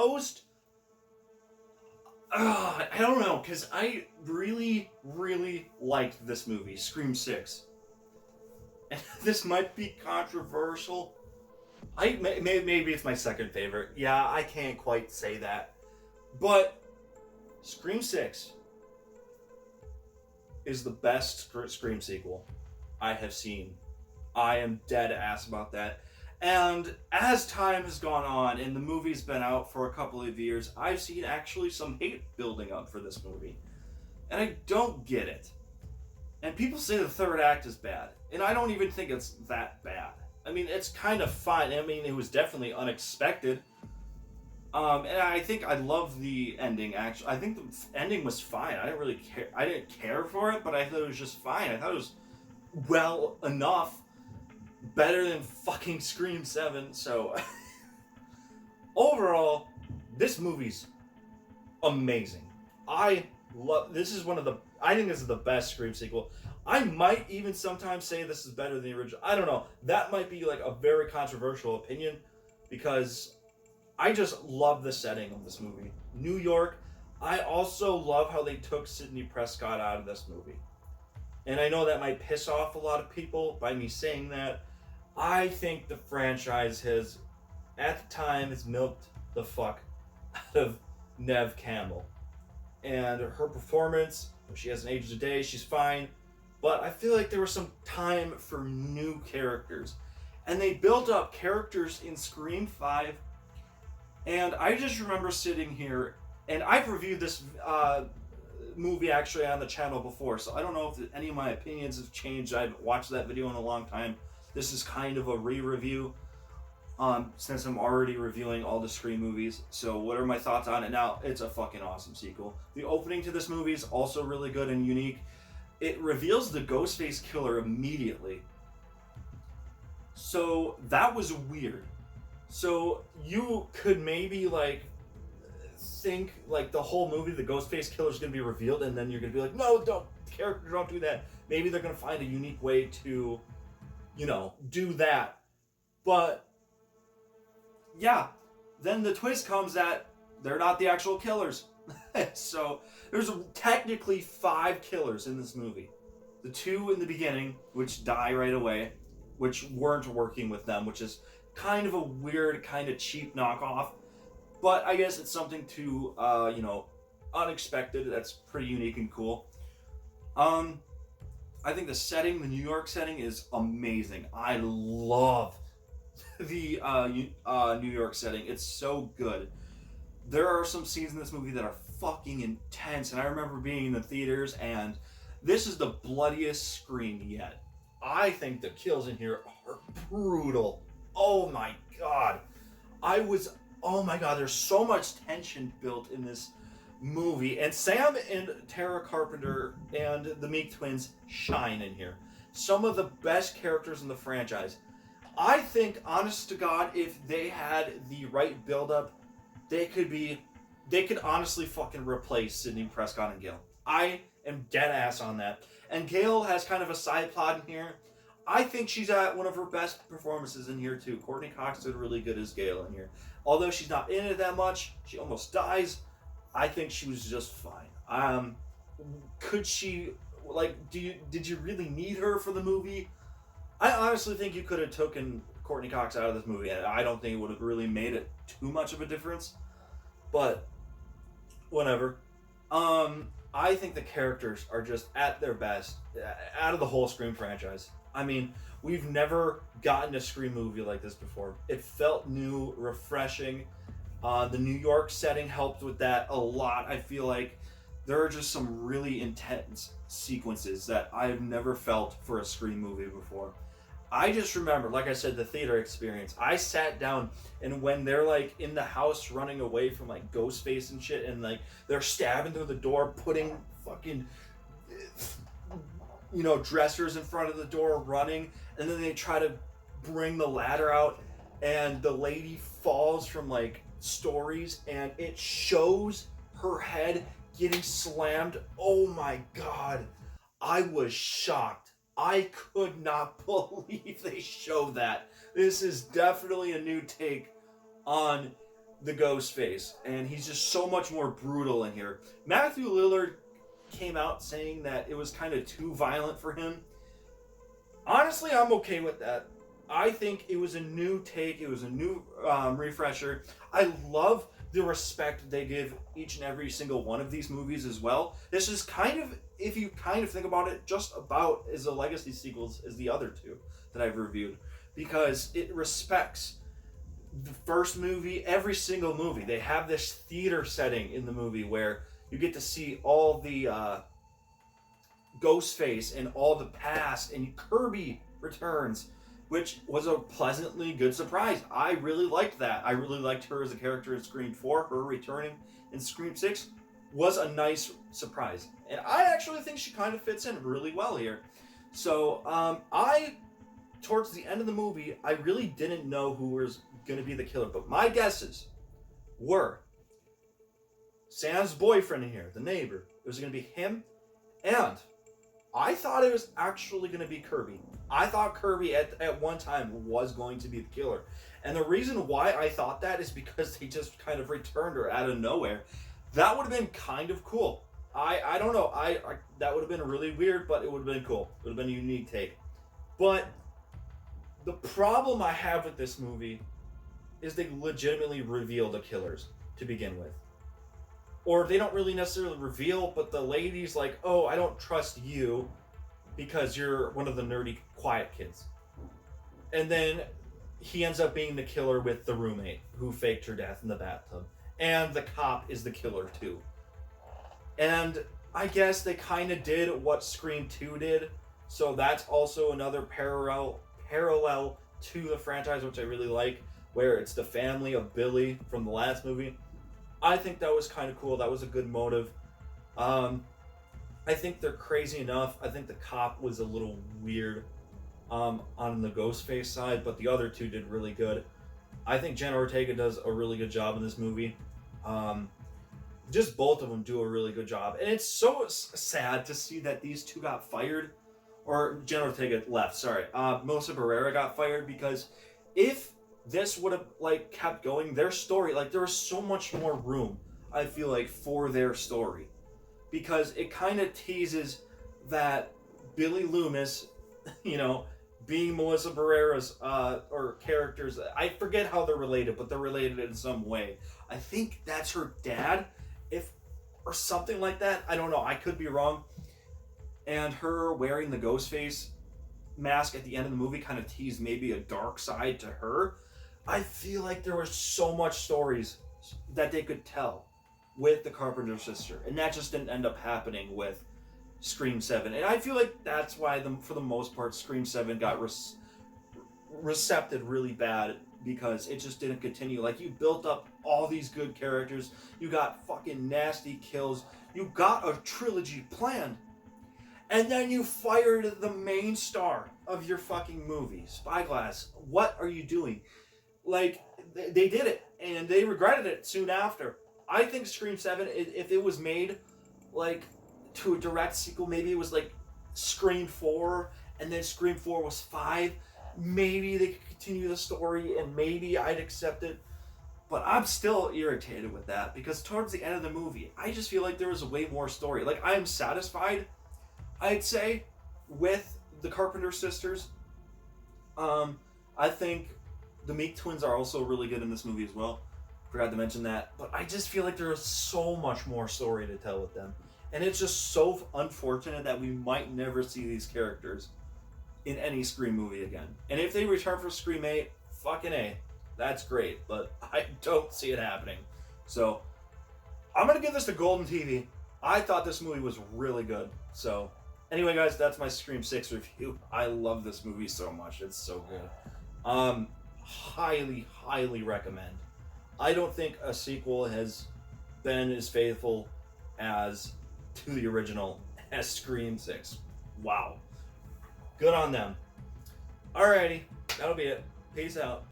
most, I don't know, because I really, really liked this movie, Scream 6. And this might be controversial. Maybe it's my second favorite. Yeah, I can't quite say that. But Scream 6 is the best Scream sequel I have seen. I am dead ass about that. And as time has gone on and the movie's been out for a couple of years, I've seen actually some hate building up for this movie. And I don't get it. And people say the third act is bad. And I don't even think it's that bad. I mean, it's kind of fine. I mean, it was definitely unexpected. And I think I love the ending, actually. I think the ending was fine. I didn't really care. I didn't care for it, but I thought it was just fine. I thought it was well enough. Better than fucking Scream 7. So, overall, this movie's amazing. I love... This is one of the... I think this is the best Scream sequel. I might even sometimes say this is better than the original. I don't know. That might be like a very controversial opinion because I just love the setting of this movie. New York. I also love how they took Sidney Prescott out of this movie. And I know that might piss off a lot of people by me saying that. I think the franchise has, at the time, has milked the fuck out of Neve Campbell. And her performance, she hasn't aged a day, she's fine. But I feel like there was some time for new characters. And they built up characters in Scream 5. And I just remember sitting here, and I've reviewed this movie actually on the channel before, so I don't know if any of my opinions have changed. I haven't watched that video in a long time. This is kind of a re-review, since I'm already reviewing all the Scream movies. So what are my thoughts on it now? It's a fucking awesome sequel. The opening to this movie is also really good and unique. It reveals the Ghostface killer immediately. So that was weird. So you could maybe like think like the whole movie the Ghostface killer is going to be revealed, and then you're going to be like, no, don't, characters don't do that. Maybe they're going to find a unique way to, you know, do that. But yeah, then the twist comes that they're not the actual killers. So there's technically 5 killers in this movie. The 2 in the beginning, which die right away, which weren't working with them, which is kind of a weird, kind of cheap knockoff. But I guess it's something to, you know, unexpected. That's pretty unique and cool. I think the setting, the New York setting, is amazing. I love the New York setting. It's so good. There are some scenes in this movie that are fucking intense, and I remember being in the theaters, and this is the bloodiest Scream yet. I think the kills in here are brutal. Oh my god. Oh my god, there's so much tension built in this movie. And Sam and Tara Carpenter and the Meek twins shine in here. Some of the best characters in the franchise. I think, honest to God, if they had the right build-up, they could honestly fucking replace Sidney Prescott and Gale. I am dead ass on that. And Gale has kind of a side plot in here. I think she's at one of her best performances in here too. Courtney Cox did really good as Gale in here. Although she's not in it that much, she almost dies. I think she was just fine. Could she, like, did you really need her for the movie? I honestly think you could have taken Courtney Cox out of this movie, and I don't think it would have really made it too much of a difference. But whatever. I think the characters are just at their best out of the whole Scream franchise. I mean, we've never gotten a Scream movie like this before. It felt new, refreshing. The New York setting helped with that a lot. I feel like there are just some really intense sequences that I've never felt for a Scream movie before. I just remember, like I said, the theater experience. I sat down, and when they're like in the house running away from like Ghostface and shit, and like they're stabbing through the door, putting fucking, you know, dressers in front of the door, running, and then they try to bring the ladder out, and the lady falls from like stories, and it shows her head getting slammed. Oh my god, I was shocked. I could not believe they showed that. This is definitely a new take on the ghost face, and he's just so much more brutal in here. Matthew Lillard came out saying that it was kind of too violent for him. Honestly, I'm okay with that. I think it was a new take. It was a new refresher. I love the respect they give each and every single one of these movies as well. This is kind of, if you kind of think about it, just about as a legacy sequels as the other two that I've reviewed, because it respects the first movie, every single movie. They have this theater setting in the movie where you get to see all the Ghostface and all the past, and Kirby returns, which was a pleasantly good surprise. I really liked that. I really liked her as a character in Scream 4. Her returning in Scream 6 was a nice surprise. And I actually think she kind of fits in really well here. So, towards the end of the movie, I really didn't know who was going to be the killer, but my guesses were Sam's boyfriend in here, the neighbor. It was going to be him, and I thought it was actually going to be Kirby. I thought Kirby at one time was going to be the killer. And the reason why I thought that is because they just kind of returned her out of nowhere. That would have been kind of cool. I don't know. I that would have been really weird, but it would have been cool. It would have been a unique take. But the problem I have with this movie is they legitimately reveal the killers to begin with. Or they don't really necessarily reveal, but the lady's like, oh, I don't trust you because you're one of the nerdy, quiet kids. And then he ends up being the killer with the roommate who faked her death in the bathtub. And the cop is the killer too. And I guess they kind of did what Scream 2 did. So that's also another parallel to the franchise, which I really like, where it's the family of Billy from the last movie. I think that was kind of cool. That was a good motive. I think they're crazy enough. I think the cop was a little weird on the Ghostface side, but the other two did really good. I think Jenna Ortega does a really good job in this movie. Just both of them do a really good job. And it's so sad to see that these two got fired. Or Jenna Ortega left, sorry. Melissa Barrera got fired, because if this would have kept going, their story, there was so much more room, I feel like, for their story, because it kind of teases that Billy Loomis, being Melissa Barrera's or characters, I forget how they're related, but they're related in some way. I think that's her dad, or something like that. I don't know. I could be wrong. And her wearing the Ghostface mask at the end of the movie kind of teased maybe a dark side to her. I feel like there was so much stories that they could tell with the Carpenter sister, and that just didn't end up happening with Scream 7. And I feel like that's why, for the most part, Scream 7 got recepted really bad, because it just didn't continue. You built up all these good characters, you got fucking nasty kills, you got a trilogy planned, and then you fired the main star of your fucking movie, Spyglass. What are you doing? They did it, and they regretted it soon after. I think Scream 7, if it was made, to a direct sequel, maybe it was, Scream 4, and then Scream 4 was 5, maybe they could continue the story, and maybe I'd accept it. But I'm still irritated with that, because towards the end of the movie, I just feel like there was way more story. I'm satisfied, I'd say, with the Carpenter sisters. I think the Meek twins are also really good in this movie as well. Forgot to mention that. But I just feel like there is so much more story to tell with them. And it's just so unfortunate that we might never see these characters in any Scream movie again. And if they return for Scream 8, fucking A. That's great. But I don't see it happening. So, I'm going to give this to Golden TV. I thought this movie was really good. So, anyway, guys, that's my Scream 6 review. I love this movie so much. It's so good. Highly, highly recommend. I don't think a sequel has been as faithful to the original as Scream 6. Wow. Good on them. Alrighty, that'll be it. Peace out.